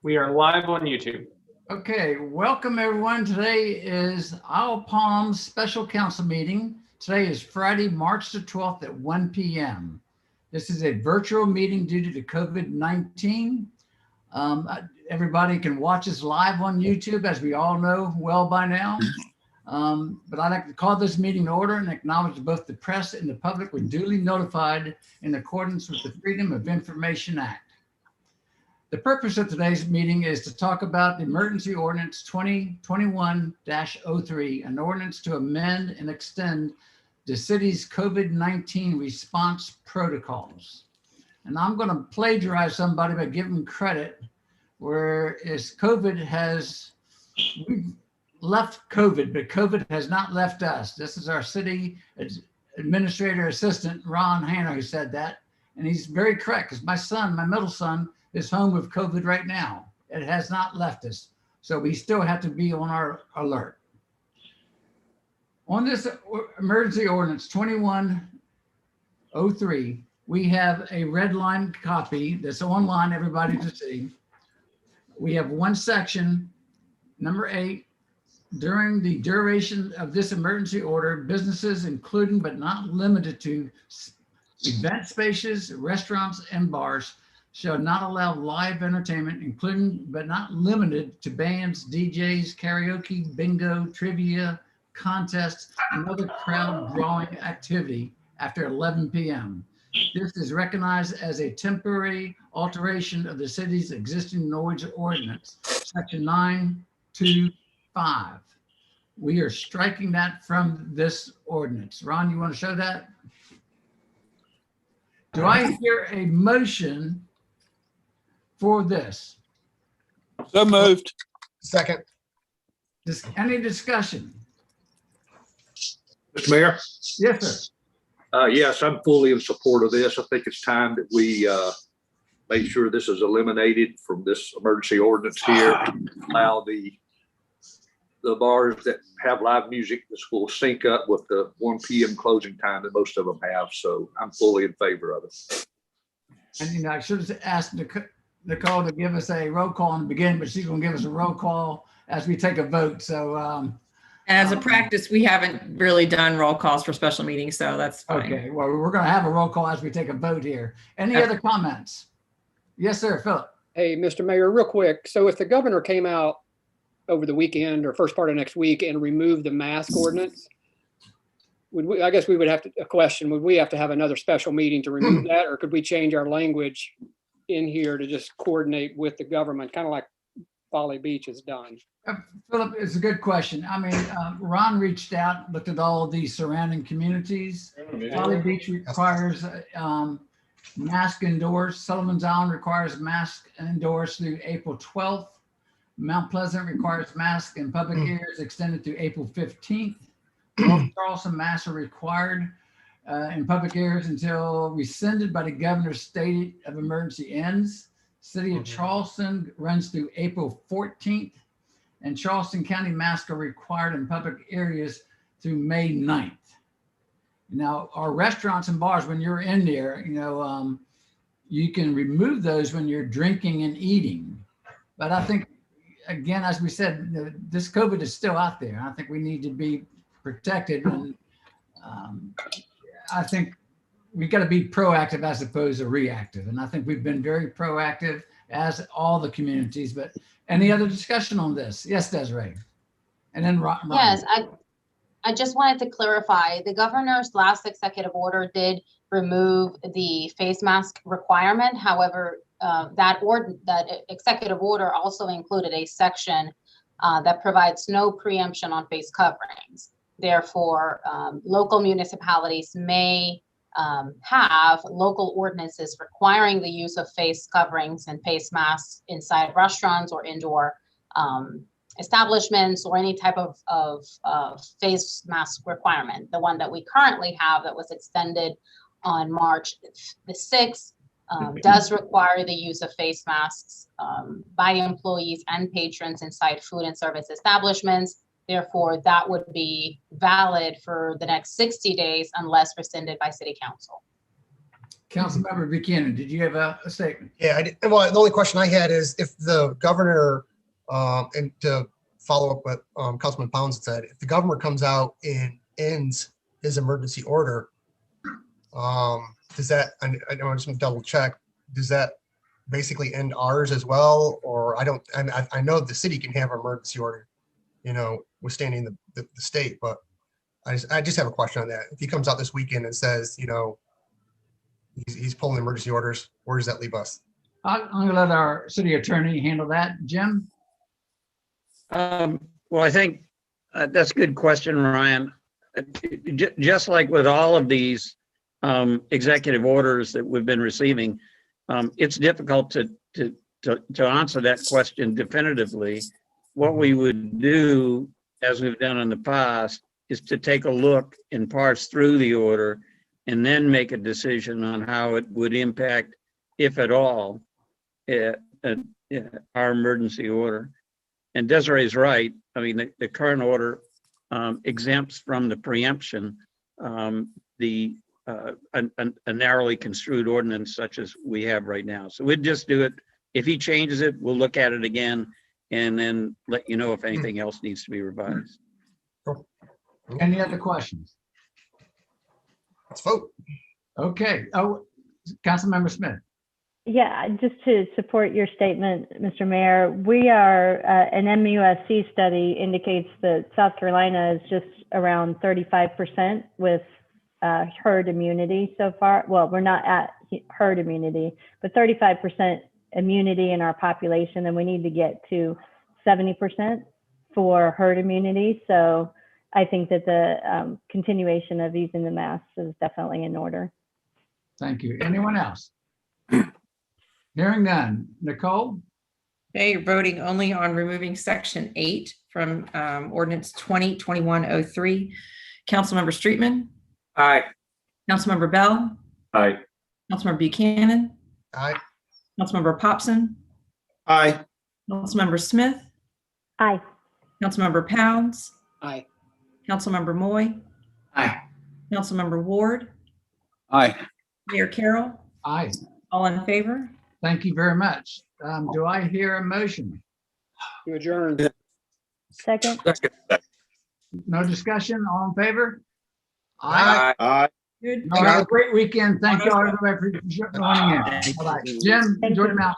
We are live on YouTube. Okay, welcome everyone. Today is Isle Palms Special Council meeting. Today is Friday, March the 12th at 1 p.m. This is a virtual meeting due to the COVID-19. Everybody can watch us live on YouTube, as we all know well by now. But I'd like to call this meeting to order and acknowledge both the press and the public were duly notified in accordance with the Freedom of Information Act. The purpose of today's meeting is to talk about the Emergency Ordinance 2021-03, an ordinance to amend and extend the city's COVID-19 response protocols. And I'm going to plagiarize somebody by giving credit, whereas we've left COVID, but COVID has not left us. This is our city administrator assistant, Ron Hanna, who said that. And he's very correct, because my middle son, is home with COVID right now. It has not left us. So we still have to be on our alert. On this emergency ordinance 2103, we have a red line copy that's online, everybody to see. We have one section, number 8, during the duration of this emergency order, businesses including but not limited to event spaces, restaurants, and bars shall not allow live entertainment, including but not limited to bands, DJs, karaoke, bingo, trivia, contests, and other crowd drawing activity after 11 p.m. This is recognized as a temporary alteration of the city's existing noise ordinance, section 925. We are striking that from this ordinance. Ron, you want to show that? Do I hear a motion for this? So moved. Second. Any discussion? Mr. Mayor? Yes, sir. Yes, I'm fully in support of this. I think it's time that we make sure this is eliminated from this emergency ordinance here. Allow the bars that have live music, this will sync up with the 1 p.m. closing time that most of them have. So I'm fully in favor of it. And I should have asked Nicole to give us a roll call in the beginning, but she's going to give us a roll call as we take a vote. So, and as a practice, we haven't really done roll calls for special meetings, so that's fine. Okay, well, we're going to have a roll call as we take a vote here. Any other comments? Yes, sir, Philip. Hey, Mr. Mayor, real quick. So if the governor came out over the weekend or first part of next week and removed the mask ordinance, I guess we would have to, would we have to have another special meeting to remove that? Or could we change our language in here to just coordinate with the government, kind of like Folly Beach has done? Philip, it's a good question. I mean, Ron reached out, looked at all the surrounding communities. Folly Beach requires mask indoors. Sullivan's Island requires mask indoors through April 12th. Mount Pleasant requires mask in public areas extended through April 15th. North Charleston masks are required in public areas until rescinded by the governor's state of emergency ends. City of Charleston runs through April 14th, and Charleston County masks are required in public areas through May 9th. Now, our restaurants and bars, when you're in there, you can remove those when you're drinking and eating. But I think, again, as we said, this COVID is still out there. I think we need to be protected. And I think we got to be proactive as opposed to reactive. And I think we've been very proactive, as all the communities. But any other discussion on this? Yes, Desiree. And then Ron. Yes, I just wanted to clarify, the governor's last executive order did remove the face mask requirement. However, that executive order also included a section that provides no preemption on face coverings. Therefore, local municipalities may have local ordinances requiring the use of face coverings and face masks inside restaurants or indoor establishments, or any type of face mask requirement. The one that we currently have that was extended on March the 6th does require the use of face masks by employees and patrons inside food and service establishments. Therefore, that would be valid for the next 60 days unless rescinded by City Council. Councilmember Buchanan, did you have a statement? Yeah, well, the only question I had is if the governor, and to follow up what Councilman Pounds had said, if the governor comes out and ends his emergency order, does that, I just want to double check, does that basically end ours as well? Or I know the city can have an emergency order, withstanding the state, but I just have a question on that. If he comes out this weekend and says, he's pulling emergency orders, where does that leave us? I'm gonna let our city attorney handle that. Jim? Well, I think that's a good question, Ryan. Just like with all of these executive orders that we've been receiving, it's difficult to answer that question definitively. What we would do, as we've done in the past, is to take a look and parse through the order and then make a decision on how it would impact, if at all, our emergency order. And Desiree's right. I mean, the current order exempts from the preemption a narrowly construed ordinance such as we have right now. So we'd just do it. If he changes it, we'll look at it again and then let you know if anything else needs to be revised. Any other questions? Let's vote. Okay. Oh, Councilmember Smith. Yeah, just to support your statement, Mr. Mayor, we are, an MUSC study indicates that South Carolina is just around 35% with herd immunity so far. Well, we're not at herd immunity, but 35% immunity in our population, and we need to get to 70% for herd immunity. So I think that the continuation of using the masks is definitely in order. Thank you. Anyone else? Hearing none. Nicole? Okay, you're voting only on removing section 8 from ordinance 2021-03. Councilmember Streetman, Aye. Councilmember Bell, Aye. Councilmember Buchanan, Aye. Councilmember Popson, Aye. Councilmember Smith, Aye. Councilmember Pounds, Aye. Councilmember Moy, Aye. Councilmember Ward, Aye. Mayor Carroll, Aye. all in favor? Thank you very much. Do I hear a motion? To adjourn. Second? No discussion? All in favor? Aye. Good. Have a great weekend. Thank you all everybody for joining in. Bye-bye. Jim, enjoy the mountains.